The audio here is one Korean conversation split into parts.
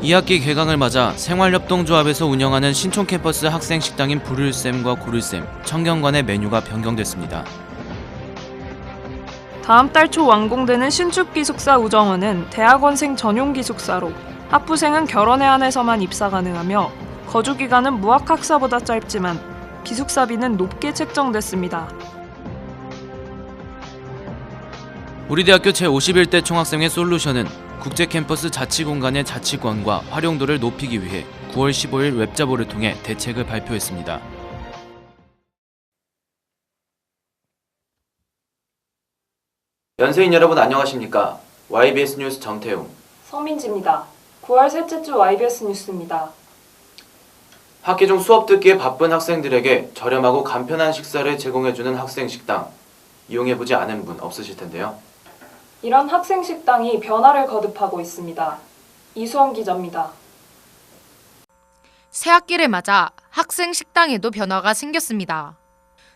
2학기 개강을 맞아 생활협동조합에서 운영하는 신촌 캠퍼스 학생 식당인 부를쌤과 고를쌤, 청경관의 메뉴가 변경됐습니다. 다음 달 초 완공되는 신축 기숙사 우정원은 대학원생 전용 기숙사로 학부생은 결혼에 한해서만 입사 가능하며 거주 기간은 무학학사보다 짧지만 기숙사비는 높게 책정됐습니다. 우리 대학교 제51대 총학생회 솔루션은 국제캠퍼스 자치공간의 자치권과 활용도를 높이기 위해 9월 15일 웹자보를 통해 대책을 발표했습니다. 연세인 여러분 안녕하십니까? YBS 뉴스 정태웅, 서민지입니다. 9월 셋째 주 YBS 뉴스입니다. 학기 중 수업 듣기에 바쁜 학생들에게 저렴하고 간편한 식사를 제공해주는 학생 식당, 이용해보지 않은 분 없으실 텐데요. 이런 학생 식당이 변화를 거듭하고 있습니다. 이수원 기자입니다. 새학기를 맞아 학생 식당에도 변화가 생겼습니다.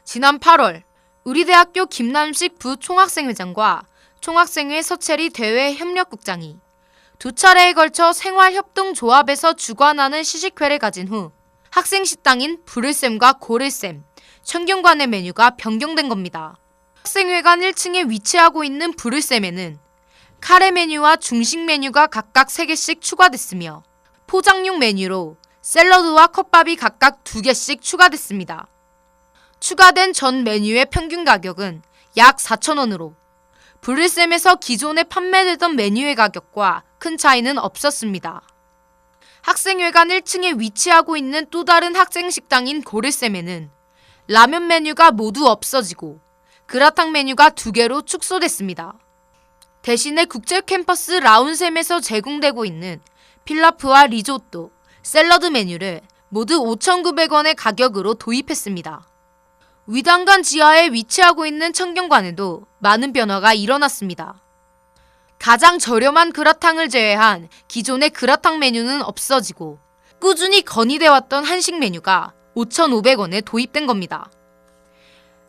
지난 8월 우리 대학교 김남식 부총학생회장과 총학생회 서채리 대외협력국장이 두 차례에 걸쳐 생활협동조합에서 주관하는 시식회를 가진 후 학생 식당인 부를쌤과 고를쌤, 청경관의 메뉴가 변경된 겁니다. 학생회관 1층에 위치하고 있는 부를쌤에는 카레 메뉴와 중식 메뉴가 각각 3개씩 추가됐으며 포장용 메뉴로 샐러드와 컵밥이 각각 2개씩 추가됐습니다. 추가된 전 메뉴의 평균 가격은 약 4,000원으로 부를쌤에서 기존에 판매되던 메뉴의 가격과 큰 차이는 없었습니다. 학생회관 1층에 위치하고 있는 또 다른 학생 식당인 고를쌤에는 라면 메뉴가 모두 없어지고 그라탕 메뉴가 2개로 축소됐습니다. 대신에 국제 캠퍼스 라운셈에서 제공되고 있는 필라프와 리조또, 샐러드 메뉴를 모두 5,900원의 가격으로 도입했습니다. 위단관 지하에 위치하고 있는 청경관에도 많은 변화가 일어났습니다. 가장 저렴한 그라탕을 제외한 기존의 그라탕 메뉴는 없어지고 꾸준히 건의돼 왔던 한식 메뉴가 5,500원에 도입된 겁니다.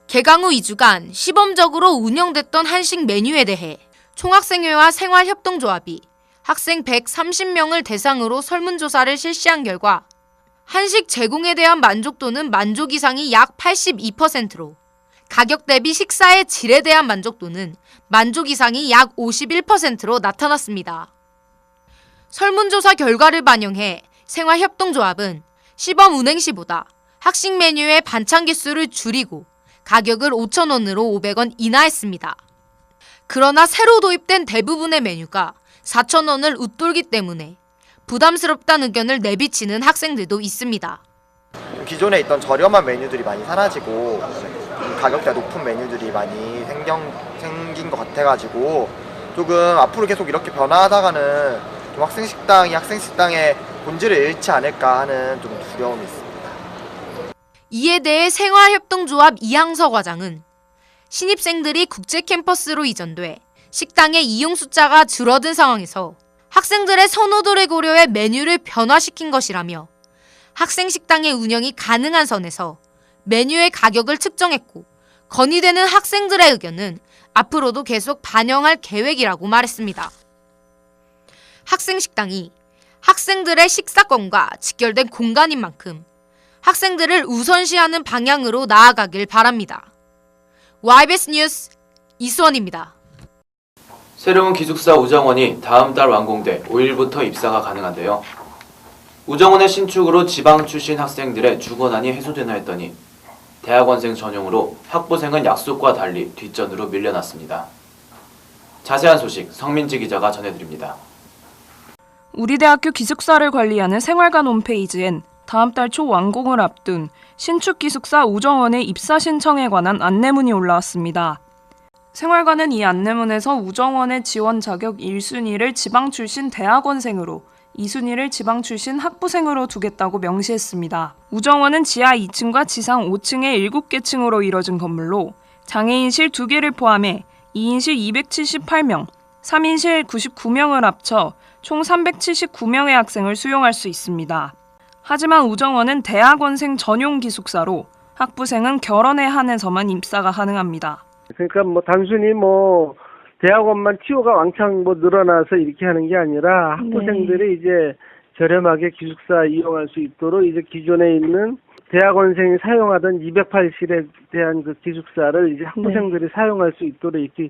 개강 후 2주간 시범적으로 운영됐던 한식 메뉴에 대해 총학생회와 생활협동조합이 학생 130명을 대상으로 설문조사를 실시한 결과 한식 제공에 대한 만족도는 만족 이상이 약 82%로 가격 대비 식사의 질에 대한 만족도는 만족 이상이 약 51%로 나타났습니다. 설문조사 결과를 반영해 생활협동조합은 시범 운행 시보다 학식 메뉴의 반찬 개수를 줄이고 가격을 5,000원으로 500원 인하했습니다. 그러나 새로 도입된 대부분의 메뉴가 4,000원을 웃돌기 때문에 부담스럽다는 의견을 내비치는 학생들도 있습니다. 기존에 있던 저렴한 메뉴들이 많이 사라지고 가격대가 높은 메뉴들이 많이 생긴 것 같아가지고 조금 앞으로 계속 이렇게 변화하다가는 좀 학생식당의 본질을 잃지 않을까 하는 좀 두려움이 있습니다. 이에 대해 생활협동조합 이항서 과장은 신입생들이 국제 캠퍼스로 이전돼 식당의 이용 숫자가 줄어든 상황에서 학생들의 선호도를 고려해 메뉴를 변화시킨 것이라며 학생 식당의 운영이 가능한 선에서 메뉴의 가격을 측정했고 건의되는 학생들의 의견은 앞으로도 계속 반영할 계획이라고 말했습니다. 학생 식당이 학생들의 식사권과 직결된 공간인 만큼 학생들을 우선시하는 방향으로 나아가길 바랍니다. YBS 뉴스 이수원입니다. 새로운 기숙사 우정원이 다음 달 완공돼 5일부터 입사가 가능한데요. 우정원의 신축으로 지방 출신 학생들의 주거난이 해소되나 했더니 대학원생 전용으로 학부생은 약속과 달리 뒷전으로 밀려났습니다. 자세한 소식 성민지 기자가 전해드립니다. 우리 대학교 기숙사를 관리하는 생활관 홈페이지엔 다음 달 초 완공을 앞둔 신축 기숙사 우정원의 입사 신청에 관한 안내문이 올라왔습니다. 생활관은 이 안내문에서 우정원의 지원 자격 1순위를 지방 출신 대학원생으로 2순위를 지방 출신 학부생으로 두겠다고 명시했습니다. 우정원은 지하 2층과 지상 5층의 7개 층으로 이뤄진 건물로 장애인실 2개를 포함해 2인실 278명, 3인실 99명을 합쳐 총 379명의 학생을 수용할 수 있습니다. 하지만 우정원은 대학원생 전용 기숙사로 학부생은 결혼에 한해서만 입사가 가능합니다. 그러니까 단순히 대학원만 치호가 왕창 늘어나서 이렇게 하는 게 아니라 학부생들이 이제 저렴하게 기숙사 이용할 수 있도록 이제 기존에 있는 대학원생이 사용하던 208실에 대한 그 기숙사를 이제 학부생들이 사용할 수 있도록 이렇게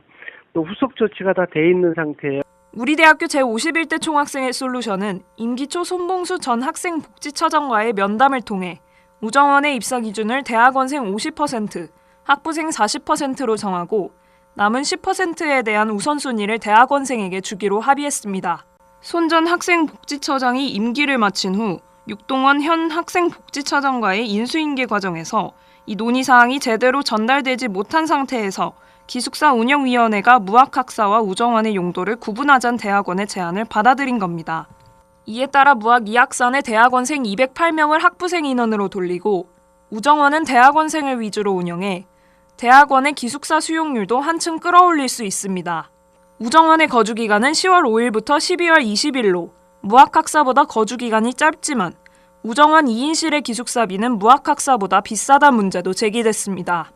또 후속 조치가 다 돼 있는 상태예요. 우리 대학교 제51대 총학생회 솔루션은 임기초 손봉수 전 학생복지처장과의 면담을 통해 우정원의 입사 기준을 대학원생 50%, 학부생 40%로 정하고 남은 10%에 대한 우선순위를 대학원생에게 주기로 합의했습니다. 손 전 학생복지처장이 임기를 마친 후 육동원 현 학생복지처장과의 인수인계 과정에서 이 논의사항이 제대로 전달되지 못한 상태에서 기숙사 운영위원회가 무학학사와 우정원의 용도를 구분하자는 대학원의 제안을 받아들인 겁니다. 이에 따라 무학 2학사내 대학원생 208명을 학부생 인원으로 돌리고 우정원은 대학원생을 위주로 운영해 대학원의 기숙사 수용률도 한층 끌어올릴 수 있습니다. 우정원의 거주기간은 10월 5일부터 12월 20일로 무학학사보다 거주기간이 짧지만 우정원 2인실의 기숙사비는 무학학사보다 비싸다 문제도 제기됐습니다.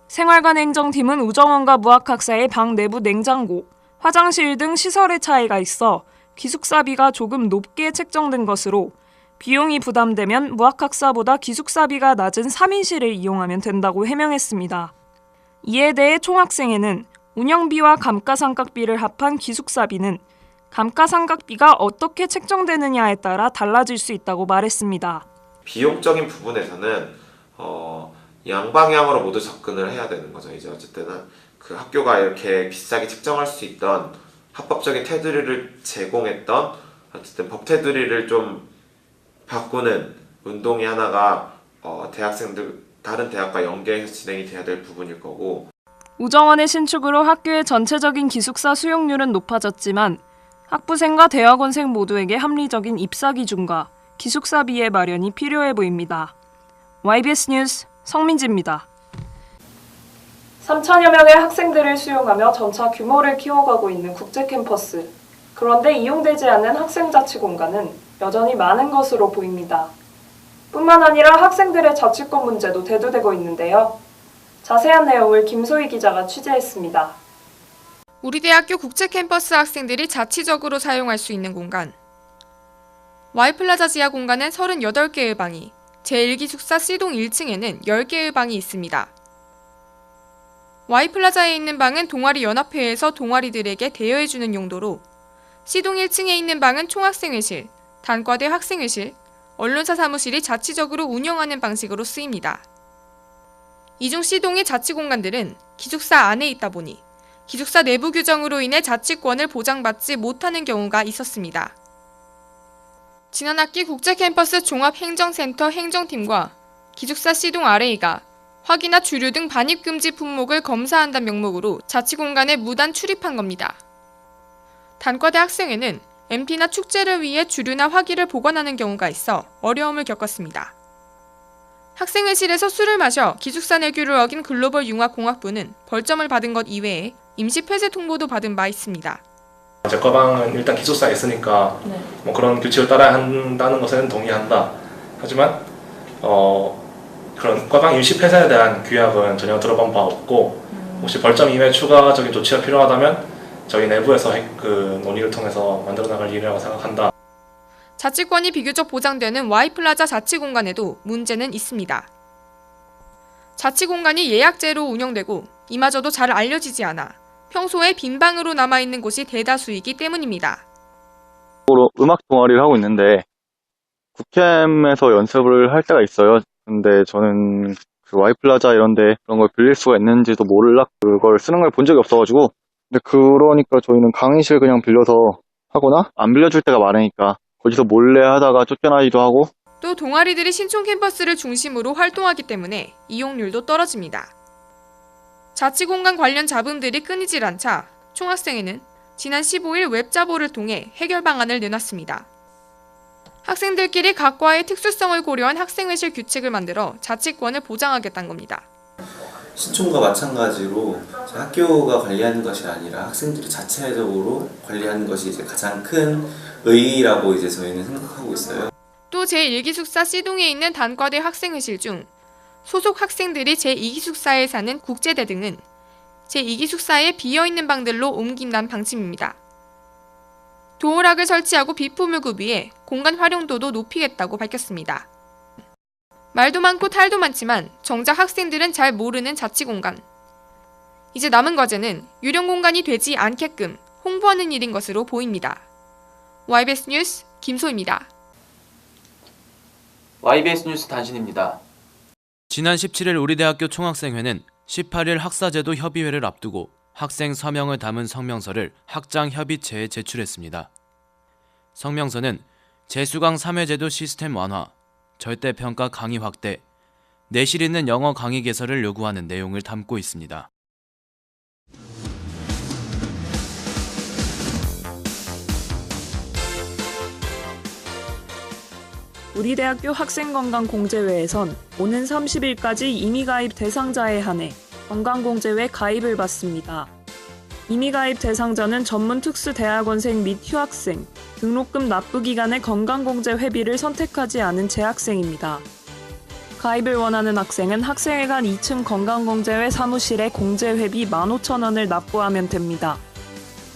생활관 행정팀은 우정원과 무학학사의 방 내부 냉장고, 화장실 등 시설의 차이가 있어 기숙사비가 조금 높게 책정된 것으로 비용이 부담되면 무학학사보다 기숙사비가 낮은 3인실을 이용하면 된다고 해명했습니다. 이에 대해 총학생회는 운영비와 감가상각비를 합한 기숙사비는 감가상각비가 어떻게 책정되느냐에 따라 달라질 수 있다고 말했습니다. 비용적인 부분에서는 양방향으로 모두 접근을 해야 되는 거죠. 이제 어쨌든 그 학교가 이렇게 비싸게 책정할 수 있던 합법적인 테두리를 제공했던 어쨌든 법 테두리를 좀 바꾸는 운동이 하나가 대학생들 다른 대학과 연계해서 진행이 돼야 될 부분일 거고. 우정원의 신축으로 학교의 전체적인 기숙사 수용률은 높아졌지만 학부생과 대학원생 모두에게 합리적인 입사 기준과 기숙사비의 마련이 필요해 보입니다. YBS 뉴스 성민지입니다. 3천여 명의 학생들을 수용하며 점차 규모를 키워가고 있는 국제 캠퍼스. 그런데 이용되지 않는 학생 자치 공간은 여전히 많은 것으로 보입니다. 뿐만 아니라 학생들의 자치권 문제도 대두되고 있는데요. 자세한 내용을 김소희 기자가 취재했습니다. 우리 대학교 국제 캠퍼스 학생들이 자치적으로 사용할 수 있는 공간. Y플라자 지하 공간엔 38개의 방이, 제1기숙사 C동 1층에는 10개의 방이 있습니다. Y플라자에 있는 방은 동아리 연합회에서 동아리들에게 대여해주는 용도로, C동 1층에 있는 방은 총학생회실, 단과대 학생회실, 언론사 사무실이 자치적으로 운영하는 방식으로 쓰입니다. 이중 C동의 자치 공간들은 기숙사 안에 있다 보니 기숙사 내부 규정으로 인해 자치권을 보장받지 못하는 경우가 있었습니다. 지난 학기 국제캠퍼스 종합행정센터 행정팀과 기숙사 C동 RA가 화기나 주류 등 반입금지 품목을 검사한다는 명목으로 자치공간에 무단 출입한 겁니다. 단과대 학생회는 MT나 축제를 위해 주류나 화기를 보관하는 경우가 있어 어려움을 겪었습니다. 학생회실에서 술을 마셔 기숙사 내규를 어긴 글로벌 융합공학부는 벌점을 받은 것 이외에 임시 폐쇄 통보도 받은 바 있습니다. 제 과방은 일단 기숙사에 있으니까 뭐 그런 규칙을 따라야 한다는 것에는 동의한다. 하지만 그런 과방 임시 폐쇄에 대한 규약은 전혀 들어본 바 없고 혹시 벌점 이외에 추가적인 조치가 필요하다면 저희 내부에서 그 논의를 통해서 만들어 나갈 일이라고 생각한다. 자치권이 비교적 보장되는 Y플라자 자치공간에도 문제는 있습니다. 자치공간이 예약제로 운영되고 이마저도 잘 알려지지 않아 평소에 빈 방으로 남아있는 곳이 대다수이기 때문입니다. 음악 동아리를 하고 있는데 국캠에서 연습을 할 때가 있어요. 근데 저는 그 Y플라자 이런데 그런 걸 빌릴 수가 있는지도 몰라 그걸 쓰는 걸 본 적이 없어가지고. 근데 그러니까 저희는 강의실 그냥 빌려서 하거나 안 빌려줄 때가 많으니까 거기서 몰래 하다가 쫓겨나기도 하고. 또 동아리들이 신촌 캠퍼스를 중심으로 활동하기 때문에 이용률도 떨어집니다. 자치공간 관련 잡음들이 끊이질 않자 총학생회는 지난 15일 웹자보를 통해 해결 방안을 내놨습니다. 학생들끼리 각과의 특수성을 고려한 학생회실 규칙을 만들어 자치권을 보장하겠다는 겁니다. 신촌과 마찬가지로 학교가 관리하는 것이 아니라 학생들이 자체적으로 관리하는 것이 이제 가장 큰 의의라고 이제 저희는 생각하고 있어요. 또 제1기숙사 C동에 있는 단과대 학생회실 중 소속 학생들이 제2기숙사에 사는 국제대 등은 제2기숙사에 비어있는 방들로 옮긴다는 방침입니다. 도어락을 설치하고 비품을 구비해 공간 활용도도 높이겠다고 밝혔습니다. 말도 많고 탈도 많지만 정작 학생들은 잘 모르는 자치공간. 이제 남은 과제는 유령 공간이 되지 않게끔 홍보하는 일인 것으로 보입니다. YBS 뉴스 김소희입니다. YBS 뉴스 단신입니다. 지난 17일 우리 대학교 총학생회는 18일 학사제도 협의회를 앞두고 학생 서명을 담은 성명서를 학장협의체에 제출했습니다. 성명서는 재수강 3회제도 시스템 완화, 절대평가 강의 확대, 내실 있는 영어 강의 개설을 요구하는 내용을 담고 있습니다. 우리 대학교 학생건강공제회에선 오는 30일까지 임의가입 대상자에 한해 건강공제회 가입을 받습니다. 임의가입 대상자는 전문 특수대학원생 및 휴학생, 등록금 납부 기간의 건강공제 회비를 선택하지 않은 재학생입니다. 가입을 원하는 학생은 학생회관 2층 건강공제회 사무실에 공제회비 15,000원을 납부하면 됩니다.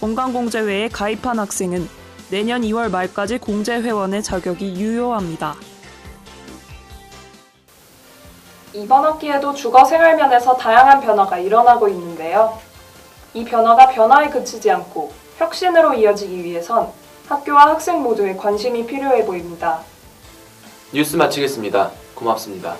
건강공제회에 가입한 학생은 내년 2월 말까지 공제회원의 자격이 유효합니다. 이번 학기에도 주거 생활 면에서 다양한 변화가 일어나고 있는데요. 이 변화가 변화에 그치지 않고 혁신으로 이어지기 위해선 학교와 학생 모두의 관심이 필요해 보입니다. 뉴스 마치겠습니다. 고맙습니다.